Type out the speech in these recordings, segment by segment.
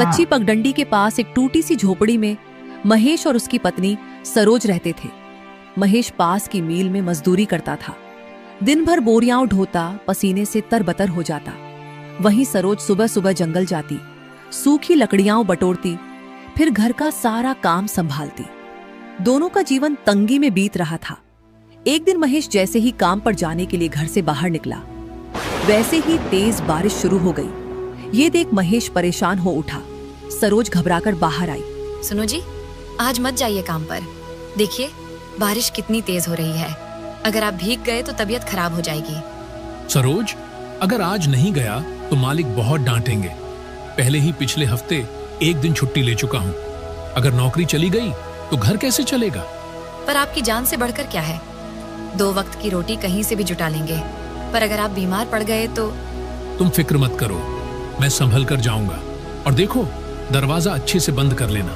कच्ची पगडंडी के पास एक टूटी सी झोपड़ी में महेश और उसकी पत्नी सरोज रहते थे। महेश पास की मील में मजदूरी करता था। दिन भर बोरियां ढोता, पसीने से तरबतर हो जाता। वहीं सरोज सुबह सुबह जंगल जाती, सूखी लकड़ियां बटोरती, फिर घर का सारा काम संभालती। दोनों का जीवन तंगी में बीत रहा था। एक दिन महेश जैसे ही काम पर जाने के लिए घर से बाहर निकला, वैसे ही तेज बारिश शुरू हो गई। ये देख महेश परेशान हो उठा। सरोज घबराकर बाहर आई। सुनो जी, आज मत जाइए काम पर। देखिए बारिश कितनी तेज हो रही है। अगर आप भीग गए तो तबीयत खराब हो जाएगी। सरोज, अगर आज नहीं गया तो मालिक बहुत डांटेंगे। पहले ही पिछले हफ्ते एक दिन छुट्टी ले चुका हूँ। अगर नौकरी चली गई तो घर कैसे चलेगा? पर आपकी जान से बढ़कर क्या है। 2 वक्त की रोटी कहीं से भी जुटा लेंगे, पर अगर आप बीमार पड़ गए तो। तुम फिक्र मत करो, मैं संभल कर जाऊंगा। और देखो, दरवाजा अच्छे से बंद कर लेना।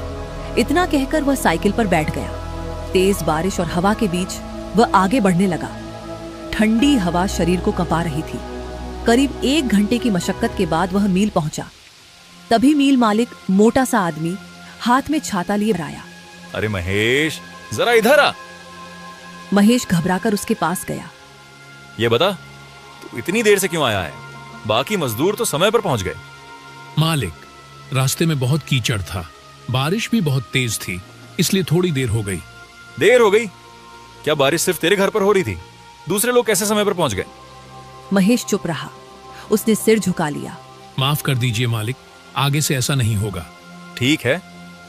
इतना कहकर वह साइकिल पर बैठ गया। तेज बारिश और हवा के बीच वह आगे बढ़ने लगा। ठंडी हवा शरीर को कंपा रही थी। करीब 1 घंटे की मशक्कत के बाद वह मील पहुंचा। तभी मील मालिक, मोटा सा आदमी, हाथ में छाता लिए आया। अरे महेश, जरा इधर आ। महेश घबराकर उसके पास गया। ये बता, तू इतनी देर से क्यों आया है? बाकी मजदूर तो समय पर पहुंच गए। मालिक, रास्ते में बहुत कीचड़ था, बारिश भी बहुत तेज थी, इसलिए थोड़ी देर हो गई। देर हो गई? क्या बारिश सिर्फ तेरे घर पर हो रही थी? दूसरे लोग कैसे समय पर पहुंच गए? महेश चुप रहा। उसने सिर झुका लिया। माफ कर दीजिए मालिक, आगे से ऐसा नहीं होगा। ठीक है,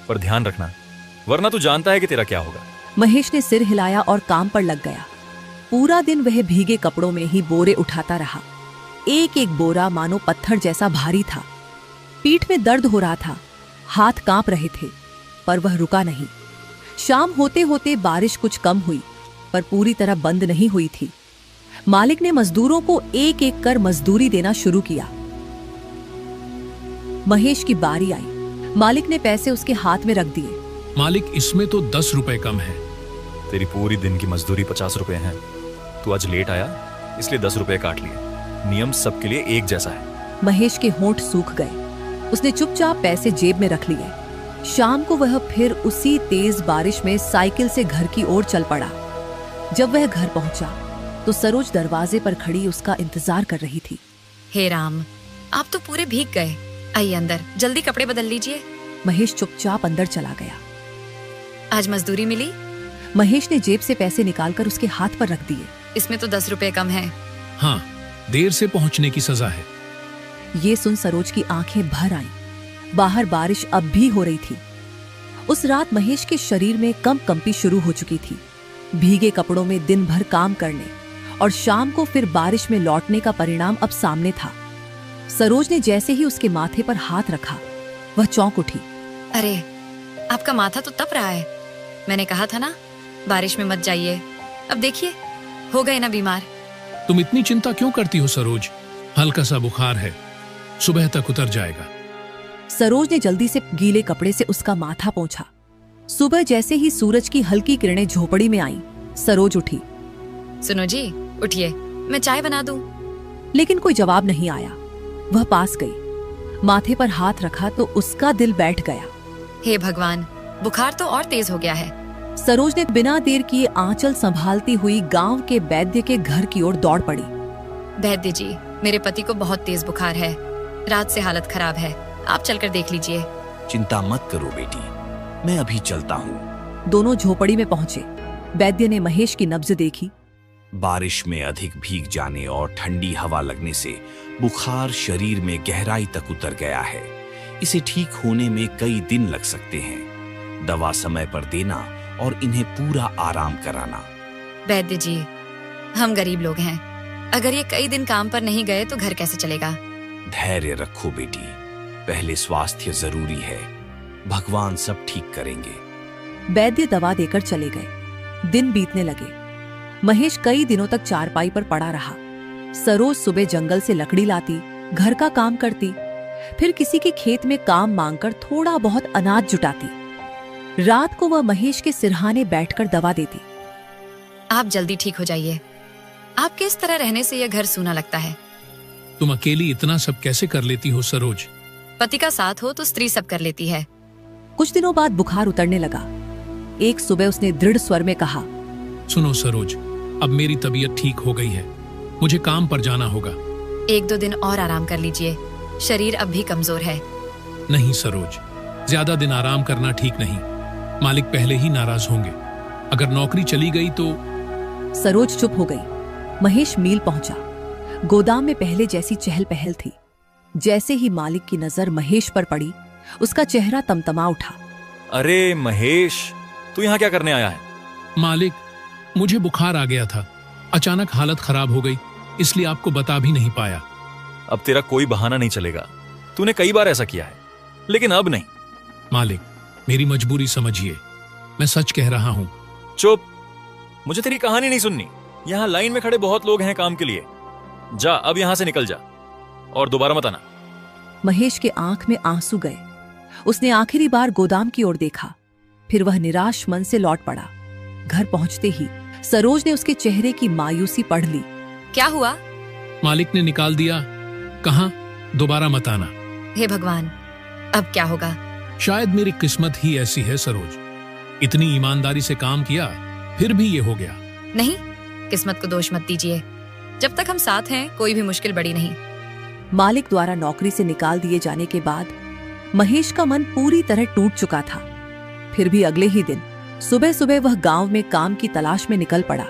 पर ध्यान रखना, वरना तू जानता है कि तेरा क्या होगा। महेश ने सिर हिलाया और काम पर लग गया। पूरा दिन वह भीगे कपड़ों में ही बोरे उठाता रहा। एक एक बोरा मानो पत्थर जैसा भारी था। पीठ में दर्द हो रहा था, हाथ कांप रहे थे, पर वह रुका नहीं। शाम होते होते बारिश कुछ कम हुई, पर पूरी तरह बंद नहीं हुई थी। मालिक ने मजदूरों को एक एक कर मजदूरी देना शुरू किया। महेश की बारी आई। मालिक ने पैसे उसके हाथ में रख दिए। मालिक, इसमें तो 10 रुपए कम है। तेरी पूरी दिन की मजदूरी 50 रुपए है। तू आज लेट आया, इसलिए 10 रुपए काट लिए। नियम सबके लिए एक जैसा है। महेश के होंठ सूख गए। उसने चुपचाप पैसे जेब में रख लिए। शाम को वह फिर उसी तेज बारिश में साइकिल से घर की ओर चल पड़ा। जब वह घर पहुंचा तो सरोज दरवाजे पर खड़ी उसका इंतजार कर रही थी। हे राम, आप तो पूरे भीग गए। आइए अंदर, जल्दी कपड़े बदल लीजिए। महेश चुपचाप अंदर चला गया। आज मजदूरी मिली? महेश ने जेब से पैसे निकालकर उसके हाथ पर रख दिए। इसमें तो 10 रुपए कम है। हाँ, देर से पहुंचने की सजा है। ये सुन सरोज की आंखें भर आईं। बाहर बारिश अब भी हो रही थी। उस रात महेश के शरीर में कंपी शुरू हो चुकी थी। भीगे कपड़ों में दिन भर काम करने और शाम को फिर बारिश में लौटने का परिणाम अब सामने था। सरोज ने जैसे ही उसके माथे पर हाथ रखा, वह चौंक उठी। अरे, आपका माथा तो तप रहा है। मैंने कहा था ना, बारिश में मत जाइए। अब देखिए, हो गए ना बीमार। तुम इतनी चिंता क्यों करती हो सरोज? हल्का सा बुखार है, सुबह तक उतर जाएगा। सरोज ने जल्दी से गीले कपड़े से उसका माथा पोंछा। सुबह जैसे ही सूरज की हल्की किरणें झोपड़ी में आईं, सरोज उठी। सुनो जी, उठिए, मैं चाय बना दूं। लेकिन कोई जवाब नहीं आया। वह पास गई, माथे पर हाथ रखा तो उसका दिल बैठ गया। हे भगवान, बुखार तो और तेज हो गया है। सरोज ने बिना देर किए आंचल संभालती हुई गांव के वैद्य के घर की ओर दौड़ पड़ी। वैद्य जी, मेरे पति को बहुत तेज बुखार है। रात से हालत खराब है, आप चलकर देख लीजिए। चिंता मत करो बेटी, मैं अभी चलता हूँ। दोनों झोपड़ी में पहुंचे। वैद्य ने महेश की नब्ज देखी। बारिश में अधिक भीग जाने और ठंडी हवा लगने से बुखार शरीर में गहराई तक उतर गया है। इसे ठीक होने में कई दिन लग सकते हैं। दवा समय पर देना और इन्हें पूरा आराम कराना। वैद्य जी, हम गरीब लोग हैं। अगर ये कई दिन काम पर नहीं गए तो घर कैसे चलेगा? धैर्य रखो बेटी, पहले स्वास्थ्य जरूरी है। भगवान सब ठीक करेंगे। वैद्य दवा देकर चले गए। दिन बीतने लगे। महेश कई दिनों तक चारपाई पर पड़ा रहा। सरोज सुबह जंगल से लकड़ी लाती, घर का काम करती, फिर किसी के खेत में काम मांगकर थोड़ा बहुत अनाज जुटाती। रात को वह महेश के सिरहाने बैठकर दवा देती। आप जल्दी ठीक हो जाइए। आपके इस तरह रहने से यह घर सूना लगता है। तुम अकेली इतना सब कैसे कर लेती हो सरोज? पति का साथ हो तो स्त्री सब कर लेती है। कुछ दिनों बाद बुखार उतरने लगा। एक सुबह उसने दृढ़ स्वर में कहा, सुनो सरोज, अब मेरी तबीयत ठीक हो गई है, मुझे काम पर जाना होगा। 1-2 दिन और आराम कर लीजिए, शरीर अब भी कमजोर है। नहीं सरोज, ज्यादा दिन आराम करना ठीक नहीं, मालिक पहले ही नाराज होंगे। अगर नौकरी चली गई तो। सरोज चुप हो गई। महेश मील पहुंचा। गोदाम में पहले जैसी चहल पहल थी। जैसे ही मालिक की नजर महेश पर पड़ी, उसका चेहरा तमतमा उठा। अरे महेश, तू यहाँ क्या करने आया है? मालिक, मुझे बुखार आ गया था, अचानक हालत खराब हो गई, इसलिए आपको बता भी नहीं पाया। अब तेरा कोई बहाना नहीं चलेगा, तूने कई बार ऐसा किया है, लेकिन अब नहीं। मालिक, मेरी मजबूरी समझिए, मैं सच कह रहा हूं। चुप, मुझे तेरी कहानी नहीं सुननी। यहाँ लाइन में खड़े बहुत लोग हैं काम के लिए। जा, अब यहां से निकल जा और दोबारा मत आना। महेश के आंख में आंसू गए। उसने आखिरी बार गोदाम की ओर देखा, फिर वह निराश मन से लौट पड़ा। घर पहुंचते ही सरोज ने उसके चेहरे की मायूसी पढ़ ली। क्या हुआ? मालिक ने निकाल दिया, कहा दोबारा मत आना। हे भगवान, अब क्या होगा? शायद मेरी किस्मत ही ऐसी है सरोज, इतनी ईमानदारी से काम किया, फिर भी ये हो गया। नहीं, किस्मत को दोष मत दीजिए। जब तक हम साथ हैं, कोई भी मुश्किल बड़ी नहीं। मालिक द्वारा नौकरी से निकाल दिए जाने के बाद महेश का मन पूरी तरह टूट चुका था। फिर भी अगले ही दिन सुबह सुबह वह गांव में काम की तलाश में निकल पड़ा।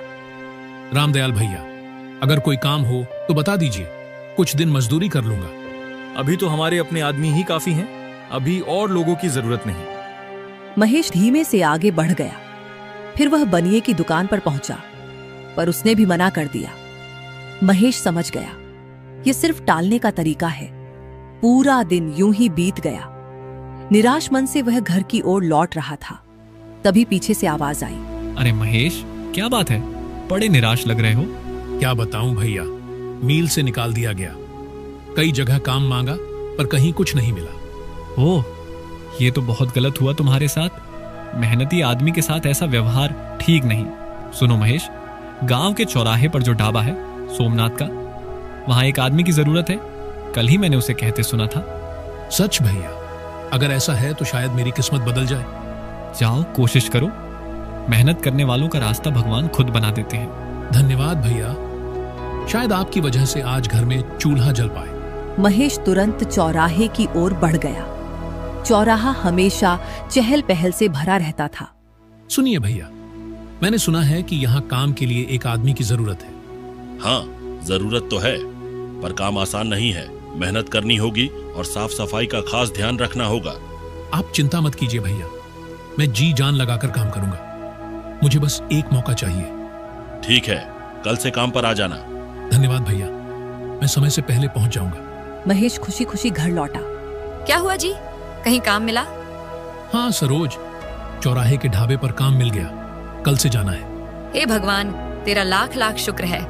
रामदयाल भैया, अगर कोई काम हो तो बता दीजिए, कुछ दिन मजदूरी कर लूंगा। अभी तो हमारे अपने आदमी ही काफी हैं, अभी और लोगों की जरूरत नहीं। महेश धीमे से आगे बढ़ गया। फिर वह बनिए की दुकान पर पहुंचा, पर उसने भी मना कर दिया। महेश समझ गया, यह सिर्फ टालने का तरीका है। पूरा दिन यूं ही बीत गया। निराश मन से वह घर की ओर लौट रहा था, तभी पीछे से आवाज आई। अरे महेश, क्या बात है? बड़े निराश लग रहे हो। क्या बताऊं भैया, मील से निकाल दिया गया। कई जगह काम मांगा पर कहीं कुछ नहीं मिला। ओह, ये तो बहुत गलत हुआ तुम्हारे साथ। मेहनती आदमी के साथ ऐसा व्यवहार ठीक नहीं। सुनो महेश, गांव के चौराहे पर जो ढाबा है सोमनाथ का, वहां एक आदमी की जरूरत है। कल ही मैंने उसे कहते सुना था। सच भैया? अगर ऐसा है तो शायद मेरी किस्मत बदल जाए। जाओ, कोशिश करो। मेहनत करने वालों का रास्ता भगवान खुद बना देते हैं। धन्यवाद भैया, शायद आपकी वजह से आज घर में चूल्हा जल पाए। महेश तुरंत चौराहे की ओर बढ़ गया। चौराहा हमेशा चहल पहल से भरा रहता था। सुनिए भैया, मैंने सुना है कि यहाँ काम के लिए एक आदमी की जरूरत है। हाँ, जरूरत तो है, पर काम आसान नहीं है। मेहनत करनी होगी और साफ सफाई का खास ध्यान रखना होगा। आप चिंता मत कीजिए भैया, मैं जी जान लगाकर काम करूंगा। मुझे बस एक मौका चाहिए। ठीक है, कल से काम पर आ जाना। धन्यवाद भैया, मैं समय से पहले पहुंच जाऊंगा। महेश खुशी खुशी घर लौटा। क्या हुआ जी, कहीं काम मिला? हाँ सरोज, चौराहे के ढाबे पर काम मिल गया, कल से जाना है। हे भगवान, तेरा लाख लाख शुक्र है।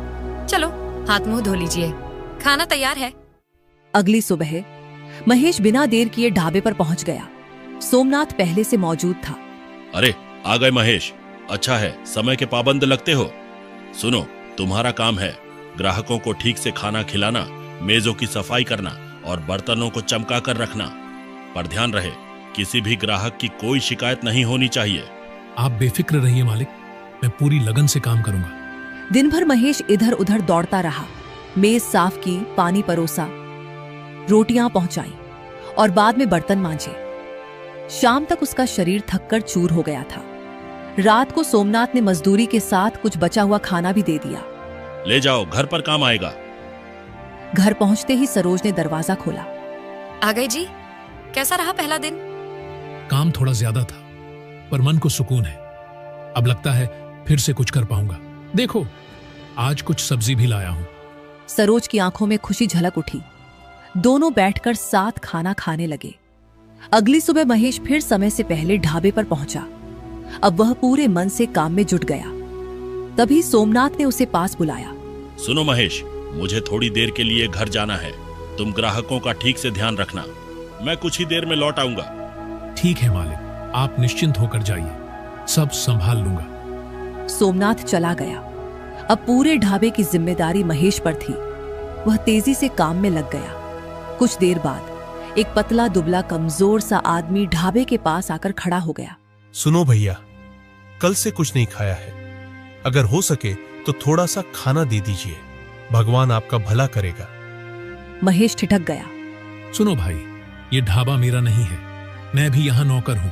चलो हाथ मुंह धो लीजिए, खाना तैयार है। अगली सुबह महेश बिना देर किए ढाबे पर पहुंच गया। सोमनाथ पहले से मौजूद था। अरे आ गए महेश, अच्छा है, समय के पाबंद लगते हो। सुनो, तुम्हारा काम है ग्राहकों को ठीक से खाना खिलाना, मेजों की सफाई करना और बर्तनों को चमका कर रखना। पर ध्यान रहे, किसी भी ग्राहक की कोई शिकायत नहीं होनी चाहिए। आप बेफिक्र रहिए मालिक, मैं पूरी लगन से काम करूंगा। दिन भर महेश इधर उधर दौड़ता रहा। मेज साफ की, पानी परोसा, रोटियां पहुंचाई और बाद में बर्तन मांजे। शाम तक उसका शरीर थककर चूर हो गया था। रात को सोमनाथ ने मजदूरी के साथ कुछ बचा हुआ खाना भी दे दिया। ले जाओ, घर पर काम आएगा। घर पहुंचते ही सरोज ने दरवाजा खोला। आ गए जी, कैसा रहा पहला दिन? काम थोड़ा ज्यादा था, पर मन को सुकून है। अब लगता है फिर से कुछ कर पाऊंगा। देखो, आज कुछ सब्जी भी लाया हूं। सरोज की आंखों में खुशी झलक उठी। दोनों बैठकर साथ खाना खाने लगे। अगली सुबह महेश फिर समय से पहले ढाबे पर पहुंचा। अब वह पूरे मन से काम में जुट गया। तभी सोमनाथ ने उसे पास बुलाया। सुनो महेश, मुझे थोड़ी देर के लिए घर जाना है। तुम ग्राहकों का ठीक से ध्यान रखना। मैं कुछ ही देर में लौट आऊंगा। ठीक है मालिक, आप निश्चिंत होकर जाइए, सब संभाल लूंगा। सोमनाथ चला गया। अब पूरे ढाबे की जिम्मेदारी महेश पर थी। वह तेजी से काम में लग गया। कुछ देर बाद एक पतला दुबला कमजोर सा आदमी ढाबे के पास आकर खड़ा हो गया। सुनो भैया, कल से कुछ नहीं खाया है, अगर हो सके तो थोड़ा सा खाना दे दीजिए, भगवान आपका भला करेगा। महेश ठिठक गया। सुनो भाई, ये ढाबा मेरा नहीं है, मैं भी यहाँ नौकर हूँ,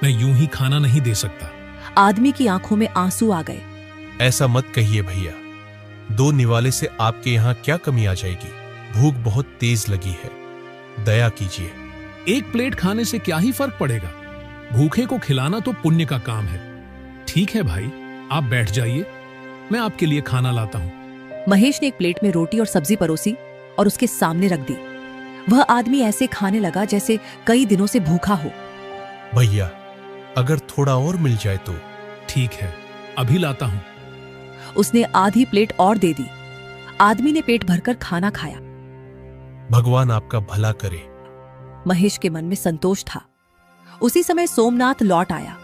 मैं यूं ही खाना नहीं दे सकता। आदमी की आंखों में आंसू आ गए। ऐसा मत कहिए भैया, 2 निवाले से आपके यहाँ क्या कमी आ जाएगी? भूख बहुत तेज लगी है, दया कीजिए। 1 प्लेट खाने से क्या ही फर्क पड़ेगा? भूखे को खिलाना तो पुण्य का काम है। ठीक है भाई, आप बैठ जाइए, मैं आपके लिए खाना लाता हूँ। महेश ने एक प्लेट में रोटी और सब्जी परोसी और उसके सामने रख दी। वह आदमी ऐसे खाने लगा जैसे कई दिनों से भूखा हो। भैया, अगर थोड़ा और मिल जाए तो। ठीक है, अभी लाता हूँ। उसने आधी प्लेट और दे दी। आदमी ने पेट भरकर खाना खाया। भगवान आपका भला करे। महेश के मन में संतोष था। उसी समय सोमनाथ लौट आया।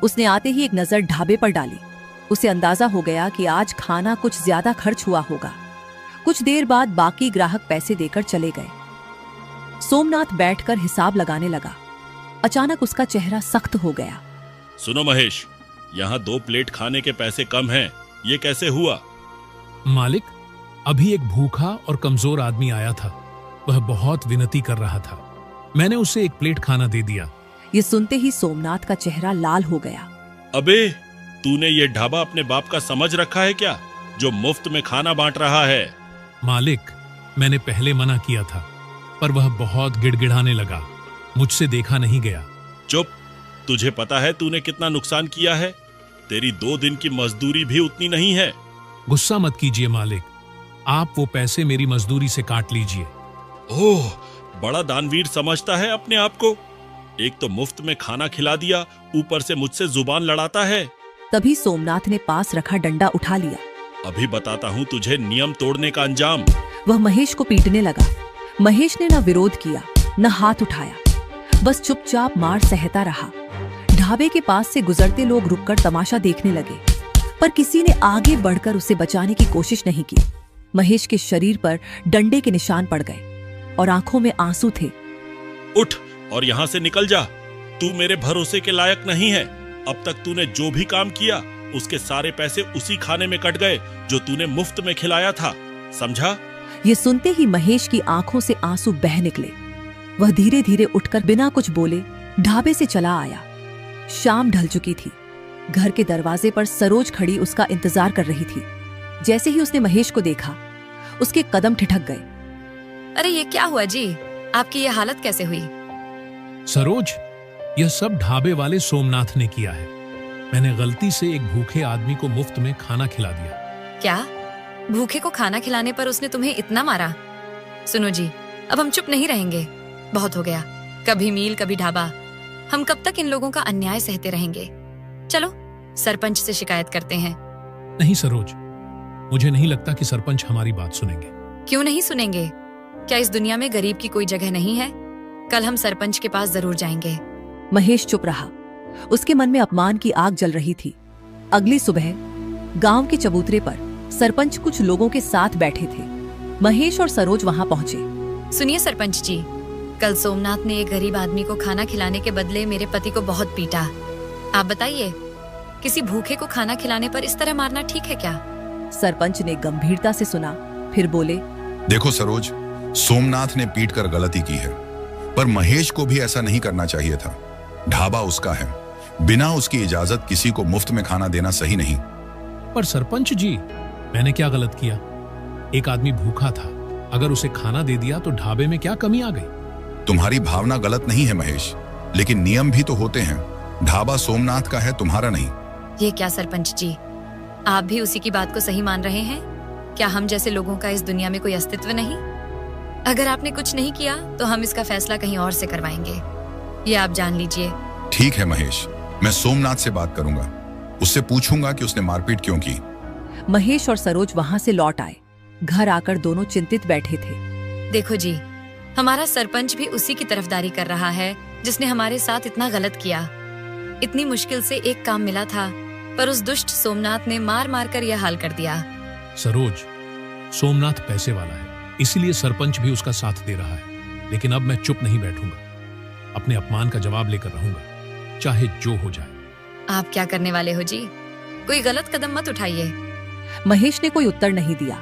उसने आते ही एक नजर ढाबे पर डाली। उसे अंदाजा हो गया कि आज खाना कुछ ज्यादा खर्च हुआ होगा। कुछ देर बाद बाकी ग्राहक पैसे देकर चले गए। सोमनाथ बैठकर हिसाब लगाने लगा। अचानक उसका चेहरा सख्त हो गया। सुनो महेश, यहाँ 2 प्लेट खाने के पैसे कम हैं, ये कैसे हुआ? मालिक, अभी एक भूखा और कमजोर आदमी आया था, वह बहुत विनती कर रहा था, मैंने उसे 1 प्लेट खाना दे दिया। ये सुनते ही सोमनाथ का चेहरा लाल हो गया। अबे, तूने ये ढाबा अपने बाप का समझ रखा है क्या, जो मुफ्त में खाना बांट रहा है? मालिक, मैंने पहले मना किया था, पर वह बहुत गिड़गिड़ाने लगा, मुझसे देखा नहीं गया। चुप, तुझे पता है तूने कितना नुकसान किया है? तेरी 2 दिन की मजदूरी भी उतनी नहीं है। गुस्सा मत कीजिए मालिक, आप वो पैसे मेरी मजदूरी से काट लीजिए। ओह, बड़ा दानवीर समझता है अपने आप को। एक तो मुफ्त में खाना खिला दिया, ऊपर से मुझसे जुबान लड़ाता है। तभी सोमनाथ ने पास रखा डंडा उठा लिया। अभी बताता हूँ तुझे नियम तोड़ने का अंजाम। वह महेश को पीटने लगा। महेश ने न विरोध किया, न हाथ उठाया, बस चुपचाप मार सहता रहा। ढाबे के पास से गुजरते लोग रुककर तमाशा देखने लगे, पर किसी ने आगे बढ़कर उसे बचाने की कोशिश नहीं की। महेश के शरीर पर डंडे के निशान पड़ गए और आंखों में आंसू थे। उठ और यहाँ से निकल जा, तू मेरे भरोसे के लायक नहीं है। अब तक तूने जो भी काम किया, उसके सारे पैसे उसी खाने में कट गए जो तूने मुफ्त में खिलाया था, समझा? ये सुनते ही महेश की आंखों से आंसू बह निकले। वह धीरे धीरे उठकर बिना कुछ बोले ढाबे से चला आया। शाम ढल चुकी थी। घर के दरवाजे पर सरोज खड़ी उसका इंतजार कर रही थी। जैसे ही उसने महेश को देखा, उसके कदम ठिठक गए। अरे ये क्या हुआ जी, आपकी ये हालत कैसे हुई? सरोज, यह सब ढाबे वाले सोमनाथ ने किया है। मैंने गलती से एक भूखे आदमी को मुफ्त में खाना खिला दिया। क्या? भूखे को खाना खिलाने पर उसने तुम्हें इतना मारा? सुनो जी, अब हम चुप नहीं रहेंगे, बहुत हो गया। कभी मील कभी ढाबा, हम कब तक इन लोगों का अन्याय सहते रहेंगे? चलो सरपंच से शिकायत करते हैं। नहीं सरोज, मुझे नहीं लगता कि सरपंच हमारी बात सुनेंगे। क्यों नहीं सुनेंगे? क्या इस दुनिया में गरीब की कोई जगह नहीं है? कल हम सरपंच के पास जरूर जाएंगे। महेश चुप रहा। उसके मन में अपमान की आग जल रही थी। अगली सुबह गांव के चबूतरे पर सरपंच कुछ लोगों के साथ बैठे थे। महेश और सरोज वहां पहुंचे। सुनिए सरपंच जी, कल सोमनाथ ने एक गरीब आदमी को खाना खिलाने के बदले मेरे पति को बहुत पीटा। आप बताइए, किसी भूखे को खाना खिलाने पर इस तरह मारना ठीक है क्या? सरपंच ने गंभीरता से सुना, फिर बोले, देखो सरोज, सोमनाथ ने पीट कर गलती की है, पर महेश को भी ऐसा नहीं करना चाहिए था। ढाबा उसका है, बिना उसकी इजाजत किसी को मुफ्त में खाना देना सही नहीं। पर सरपंच जी, मैंने क्या गलत किया? एक आदमी भूखा था, अगर उसे खाना दे दिया तो ढाबे में क्या कमी आ गई? तुम्हारी भावना गलत नहीं है महेश, लेकिन नियम भी तो होते हैं। ढाबा सोमनाथ का है, तुम्हारा नहीं। ये क्या सरपंच जी, आप भी उसी की बात को सही मान रहे हैं? क्या हम जैसे लोगों का इस दुनिया में कोई अस्तित्व नहीं? अगर आपने कुछ नहीं किया तो हम इसका फैसला कहीं और से करवाएंगे, ये आप जान लीजिए। ठीक है महेश, मैं सोमनाथ से बात करूंगा, उससे पूछूंगा कि उसने मारपीट क्यों की। महेश और सरोज वहां से लौट आए। घर आकर दोनों चिंतित बैठे थे। देखो जी, हमारा सरपंच भी उसी की तरफदारी कर रहा है जिसने हमारे साथ इतना गलत किया। इतनी मुश्किल से एक काम मिला था, पर उस दुष्ट सोमनाथ ने मार मार कर यह हाल कर दिया। सरोज, सोमनाथ पैसे वाला है, इसलिए सरपंच भी उसका साथ दे रहा है, लेकिन अब मैं चुप नहीं बैठूंगा। अपने अपमान का जवाब लेकर रहूंगा, चाहे जो हो जाए। आप क्या करने वाले हो जी? कोई गलत कदम मत उठाइए। महेश ने कोई उत्तर नहीं दिया।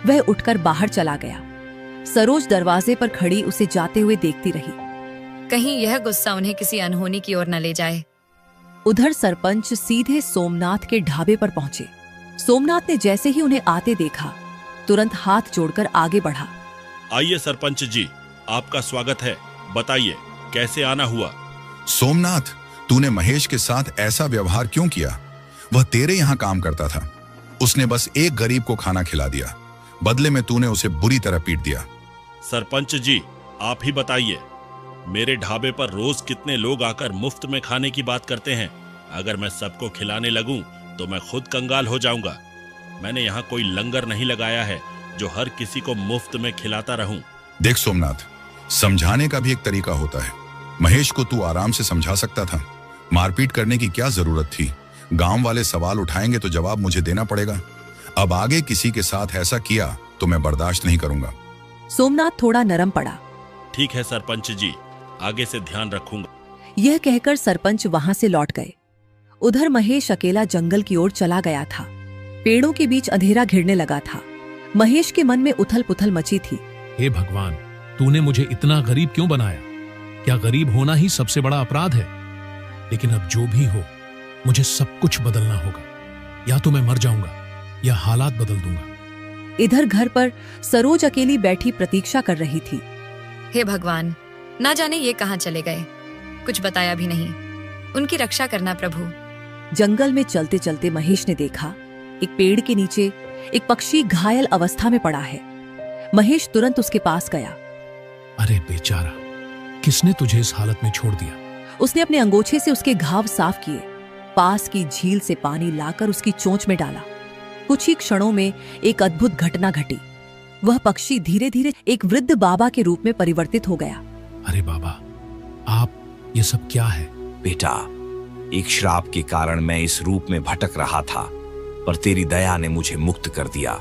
वह उठकर बाहर चला गया। सरोज दरवाजे पर खड़ी उसे जाते हुए देखती रही। कहीं यह गुस्सा उन्हें किसी अनहोनी की ओर न ले जाए। उधर सरपंच सीधे सोमनाथ के ढाबे पर पहुंचे। सोमनाथ ने जैसे ही उन्हें आते देखा, तुरंत हाथ जोड़कर आगे बढ़ा। आइए सरपंच जी, आपका स्वागत है। बताइए कैसे आना हुआ? सोमनाथ, तूने महेश के साथ ऐसा व्यवहार क्यों किया? वह तेरे यहाँ काम करता था। उसने बस एक गरीब को खाना खिला दिया, बदले में तूने उसे बुरी तरह पीट दिया। सरपंच जी, आप ही बताइए, मेरे ढाबे पर रोज कितने लोग आकर मुफ्त में खाने की बात करते हैं। अगर मैं सबको खिलाने लगूं तो मैं खुद कंगाल हो जाऊंगा। मैंने यहाँ कोई लंगर नहीं लगाया है जो हर किसी को मुफ्त में खिलाता रहूं। देख सोमनाथ, समझाने का भी एक तरीका होता है। महेश को तू आराम से समझा सकता था। मारपीट करने की क्या जरूरत थी? गांव वाले सवाल उठाएंगे तो जवाब मुझे देना पड़ेगा। अब आगे किसी के साथ ऐसा किया तो मैं बर्दाश्त नहीं करूंगा। सोमनाथ थोड़ा नरम पड़ा। ठीक है सरपंच जी, आगे से ध्यान रखूंगा। यह कहकर सरपंच वहां से लौट गए। उधर महेश अकेला जंगल की ओर चला गया था। पेड़ों के बीच अंधेरा घिरने लगा था। महेश के मन में उथल पुथल मची थी। हे भगवान, तूने मुझे इतना गरीब क्यों बनाया? क्या गरीब होना ही सबसे बड़ा अपराध है? लेकिन अब जो भी हो, मुझे सब कुछ बदलना होगा। या तो मैं मर जाऊंगा या हालात बदल दूंगा। इधर घर पर सरोज अकेली बैठी प्रतीक्षा कर रही थी। हे भगवान, ना जाने ये कहाँ चले गए, कुछ बताया भी नहीं। उनकी रक्षा करना प्रभु। जंगल में चलते चलते महेश ने देखा, एक पेड़ के नीचे एक पक्षी घायल अवस्था में पड़ा है। महेश तुरंत उसके पास गया। अरे बेचारा, किसने तुझे इस हालत में छोड़ दिया? उसने अपने अंगोछे से उसके घाव साफ किए। पास की झील से पानी लाकर उसकी चोंच में डाला। कुछ ही क्षणों में एक अद्भुत घटना घटी। वह पक्षी धीरे धीरे एक वृद्ध बाबा के रूप में परिवर्तित हो गया। अरे बाबा, आप ये सब क्या है? बेटा, एक श्राप के कारण मैं इस रूप में भटक रहा था, पर तेरी दया ने मुझे मुक्त कर दिया।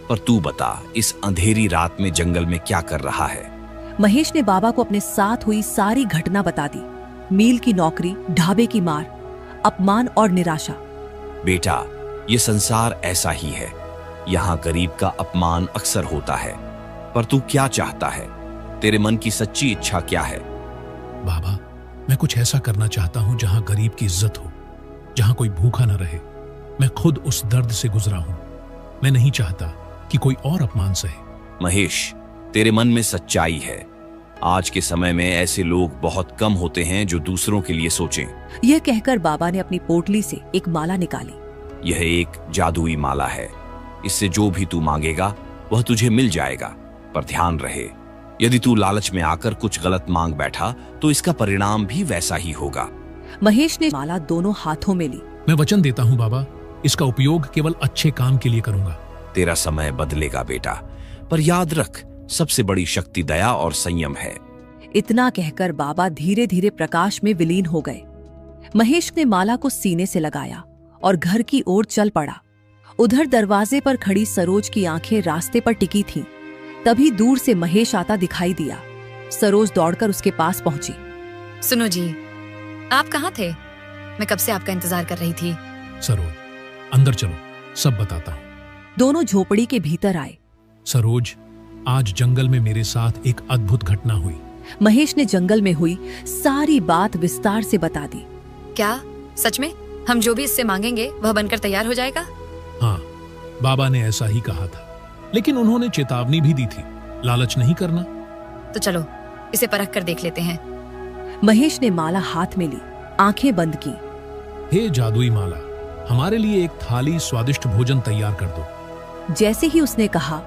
पर तू बता, इस अंधेरी रात में जंगल में क्या कर रहा है? महेश ने बाबा को अपने साथ हुई सारी घटना बता दी। मील की नौकरी, ढाबे की मार, अपमान और निराशा। बेटा, ये संसार ऐसा ही है। यहाँ गरीब का अपमान अक्सर होता है। पर तू क्या चाहता है? तेरे मन की सच्ची इच्छा क्या है? बाबा, मैं कुछ ऐसा करना चाहता हूँ जहाँ गरीब की इज्जत हो, जहाँ कोई भूखा न रहे। मैं खुद उस दर्द से गुजरा हूँ। मैं नहीं चाहता कि कोई और अपमान सहे। महेश, तेरे मन में सच्चाई है। आज के समय में ऐसे लोग बहुत कम होते हैं जो दूसरों के लिए सोचें। यह कहकर बाबा ने अपनी पोटली से एक माला निकाली। यह एक जादुई माला है। इससे जो भी तू मांगेगा वह तुझे मिल जाएगा। पर ध्यान रहे, यदि तू लालच में आकर कुछ गलत मांग बैठा तो इसका परिणाम भी वैसा ही होगा। महेश ने माला दोनों हाथों में ली। मैं वचन देता हूँ बाबा, इसका उपयोग केवल अच्छे काम के लिए करूंगा। तेरा समय बदलेगा बेटा, पर याद रख, सबसे बड़ी शक्ति दया और संयम है। इतना कहकर बाबा धीरे धीरे प्रकाश में विलीन हो गए। महेश ने माला को सीने से लगाया और घर की ओर चल पड़ा। उधर दरवाजे पर खड़ी सरोज की आंखें रास्ते पर टिकी थीं। तभी दूर से महेश आता दिखाई दिया। सरोज दौड़कर उसके पास पहुंची। सुनो जी, आप कहाँ थे? मैं कब से आपका इंतजार कर रही थी। सरोज, अंदर चलो, सब बताता हूँ। दोनों झोपड़ी के भीतर आए। सरोज, आज जंगल में मेरे साथ एक अद्भुत घटना हुई। महेश ने जंगल में हुई सारी बात विस्तार से बता दी। क्या सच में हम जो भी इससे मांगेंगे वह बनकर तैयार हो जाएगा? हाँ, बाबा ने ऐसा ही कहा था, लेकिन उन्होंने चेतावनी भी दी थी, लालच नहीं करना। तो चलो इसे परख कर देख लेते हैं। महेश ने माला हाथ में ली, आंखें बंद की। हे जादुई माला, हमारे लिए एक थाली स्वादिष्ट भोजन तैयार कर दो। जैसे ही उसने कहा,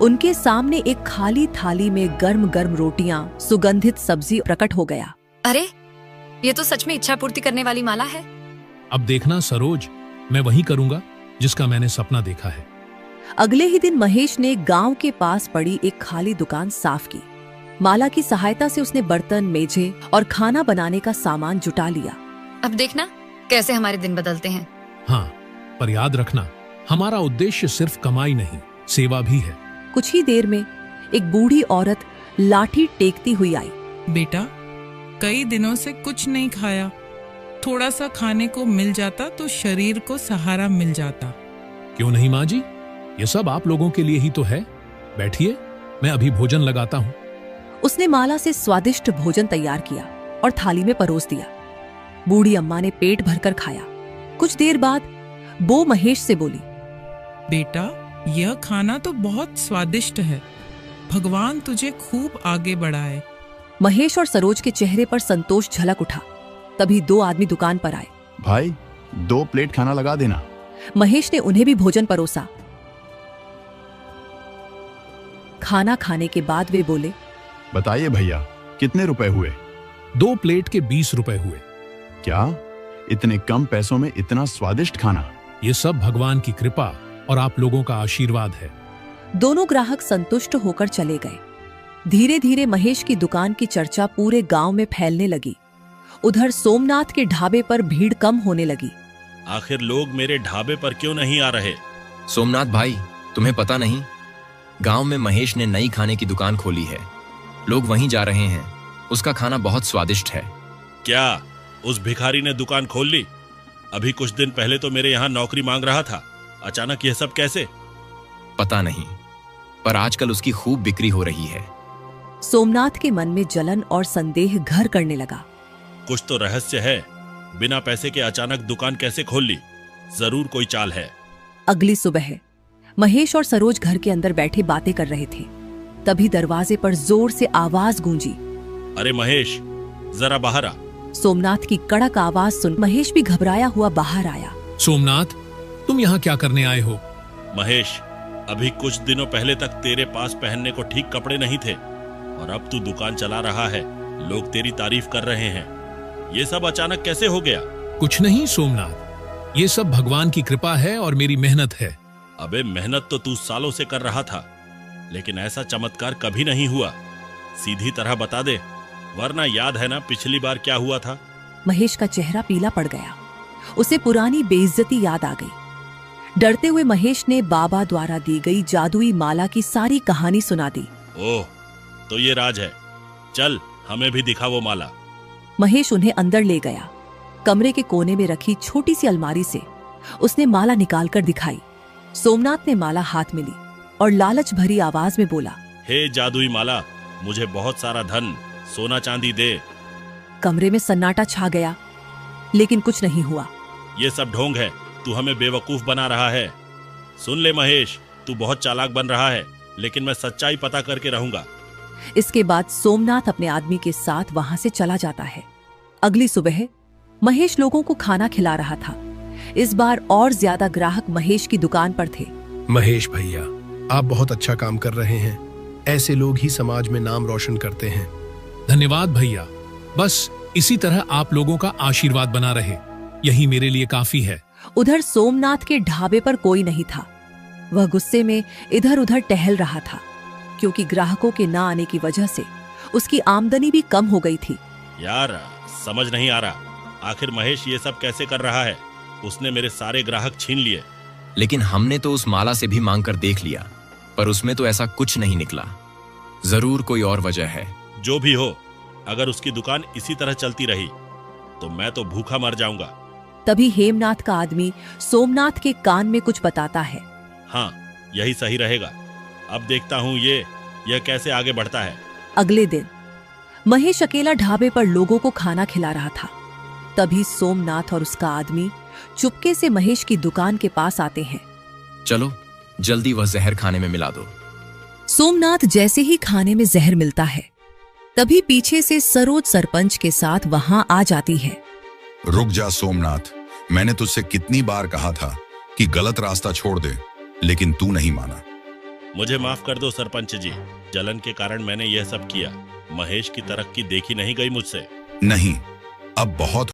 उनके सामने एक खाली थाली में गर्म गर्म रोटियां, सुगंधित सब्जी प्रकट हो गया। अरे, ये तो सच में इच्छा पूर्ति करने वाली माला है। अब देखना सरोज, मैं वही करूंगा जिसका मैंने सपना देखा है। अगले ही दिन महेश ने गांव के पास पड़ी एक खाली दुकान साफ की। माला की सहायता से उसने बर्तन, मेजे और खाना बनाने का सामान जुटा लिया। अब देखना कैसे हमारे दिन बदलते हैं। हाँ, पर याद रखना, हमारा उद्देश्य सिर्फ कमाई नहीं, सेवा भी है। कुछ ही देर में एक बूढ़ी औरत लाठी टेकती हुई आई। बेटा, कई दिनों से कुछ नहीं खाया, थोड़ा सा खाने को मिल जाता तो शरीर को सहारा मिल जाता। क्यों नहीं माँ जी, ये सब आप लोगों के लिए ही तो है। बैठिए, मैं अभी भोजन लगाता हूँ। उसने माला से स्वादिष्ट भोजन तैयार किया और थाली में परोस दिया। बूढ़ी अम्मा ने पेट भरकर खाया। कुछ देर बाद बो महेश से बोली, बेटा, यह खाना तो बहुत स्वादिष्ट है, भगवान तुझे खूब आगे बढ़ाए। महेश और सरोज के चेहरे पर संतोष झलक उठा। तभी 2 आदमी दुकान पर आए। भाई, 2 प्लेट खाना लगा देना। महेश ने उन्हें भी भोजन परोसा। खाना खाने के बाद वे बोले, बताइए भैया, कितने रुपए हुए? 2 प्लेट के 20 रुपए हुए। क्या इतने कम पैसों में इतना स्वादिष्ट खाना? ये सब भगवान की कृपा और आप लोगों का आशीर्वाद है। दोनों ग्राहक संतुष्ट होकर चले गए। धीरे धीरे महेश की दुकान की चर्चा पूरे गांव में फैलने लगी। उधर सोमनाथ के ढाबे पर भीड़ कम होने लगी। आखिर लोग मेरे ढाबे पर क्यों नहीं आ रहे? सोमनाथ भाई, तुम्हें पता नहीं, गांव में महेश ने नई खाने की दुकान खोली है। लोग वहीं जा रहे हैं। उसका खाना बहुत स्वादिष्ट है। क्या उस भिखारी ने दुकान खोल ली? अभी कुछ दिन पहले तो मेरे यहाँ नौकरी मांग रहा था। अचानक यह सब कैसे? पता नहीं, पर आजकल उसकी खूब बिक्री हो रही है। सोमनाथ के मन में जलन और संदेह घर करने लगा। कुछ तो रहस्य है। बिना पैसे के अचानक दुकान कैसे खोल ली? जरूर कोई चाल है। अगली सुबह महेश और सरोज घर के अंदर बैठे बातें कर रहे थे। तभी दरवाजे पर जोर से आवाज गूंजी। अरे महेश, जरा बाहर आ। सोमनाथ की कड़क आवाज सुन महेश भी घबराया हुआ बाहर आया। सोमनाथ, तुम यहाँ क्या करने आए हो? महेश, अभी कुछ दिनों पहले तक तेरे पास पहनने को ठीक कपड़े नहीं थे और अब तू दुकान चला रहा है। लोग तेरी तारीफ कर रहे हैं। ये सब अचानक कैसे हो गया? कुछ नहीं सोमनाथ, ये सब भगवान की कृपा है और मेरी मेहनत है। अबे, मेहनत तो तू सालों से कर रहा था, लेकिन ऐसा चमत्कार कभी नहीं हुआ। सीधी तरह बता दे, वरना याद है ना पिछली बार क्या हुआ था? महेश का चेहरा पीला पड़ गया। उसे पुरानी बेइज्जती याद आ गई। डरते हुए महेश ने बाबा द्वारा दी गई जादुई माला की सारी कहानी सुना दी। ओह, तो ये राज है। चल, हमें भी दिखा वो माला। महेश उन्हें अंदर ले गया। कमरे के कोने में रखी छोटी सी अलमारी से उसने माला निकालकर दिखाई। सोमनाथ ने माला हाथ में ली और लालच भरी आवाज में बोला, हे जादुई माला, मुझे बहुत सारा धन, सोना चांदी दे। कमरे में सन्नाटा छा गया, लेकिन कुछ नहीं हुआ। ये सब ढोंग है, तू हमें बेवकूफ बना रहा है। सुन ले महेश, तू बहुत चालाक बन रहा है, लेकिन मैं सच्चाई पता करके रहूंगा। इसके बाद सोमनाथ अपने आदमी के साथ वहां से चला जाता है। अगली सुबह महेश लोगों को खाना खिला रहा था। इस बार और ज्यादा ग्राहक महेश की दुकान पर थे। महेश भैया, आप बहुत अच्छा काम कर रहे हैं। ऐसे लोग ही समाज में नाम रोशन करते हैं। धन्यवाद भैया। बस इसी तरह आप लोगों का आशीर्वाद बना रहे, यही मेरे लिए काफी है। उधर सोमनाथ के ढाबे पर कोई नहीं था। वह गुस्से में इधर उधर टहल रहा था, क्योंकि ग्राहकों के ना आने की वजह से उसकी आमदनी भी कम हो गई थी। यार, समझ नहीं आ रहा, आखिर महेश ये सब कैसे कर रहा है? उसने मेरे सारे ग्राहक छीन लिए। लेकिन हमने तो उस माला से भी मांग कर देख लिया, पर उसमें तो ऐसा कुछ नहीं निकला। जरूर कोई और वजह है। जो भी हो, अगर उसकी दुकान इसी तरह चलती रही तो मैं तो भूखा मर जाऊंगा। तभी हेमनाथ का आदमी सोमनाथ के कान में कुछ बताता है। हाँ, यही सही रहेगा। अब देखता हूँ यह कैसे आगे बढ़ता है। अगले दिन महेश अकेला ढाबे पर लोगों को खाना खिला रहा था। तभी सोमनाथ और उसका आदमी चुपके से महेश की दुकान के पास आते हैं। चलो, जल्दी वह जहर खाने में मिला दो। सोमनाथ जैसे ही खाने में जहर मिलता है, तभी पीछे से सरोज सरपंच के साथ वहां आ जाती है। रुक जा सोमनाथ, मैंने तुझसे कितनी बार कहा था कि गलत रास्ता छोड़ दे, लेकिन तू नहीं माना। मुझे माफ कर दो सरपंच जी, जलन के कारण मैंने यह सब किया। महेश की तरक्की देखी नहीं गई मुझसे। नहीं, अब बहुत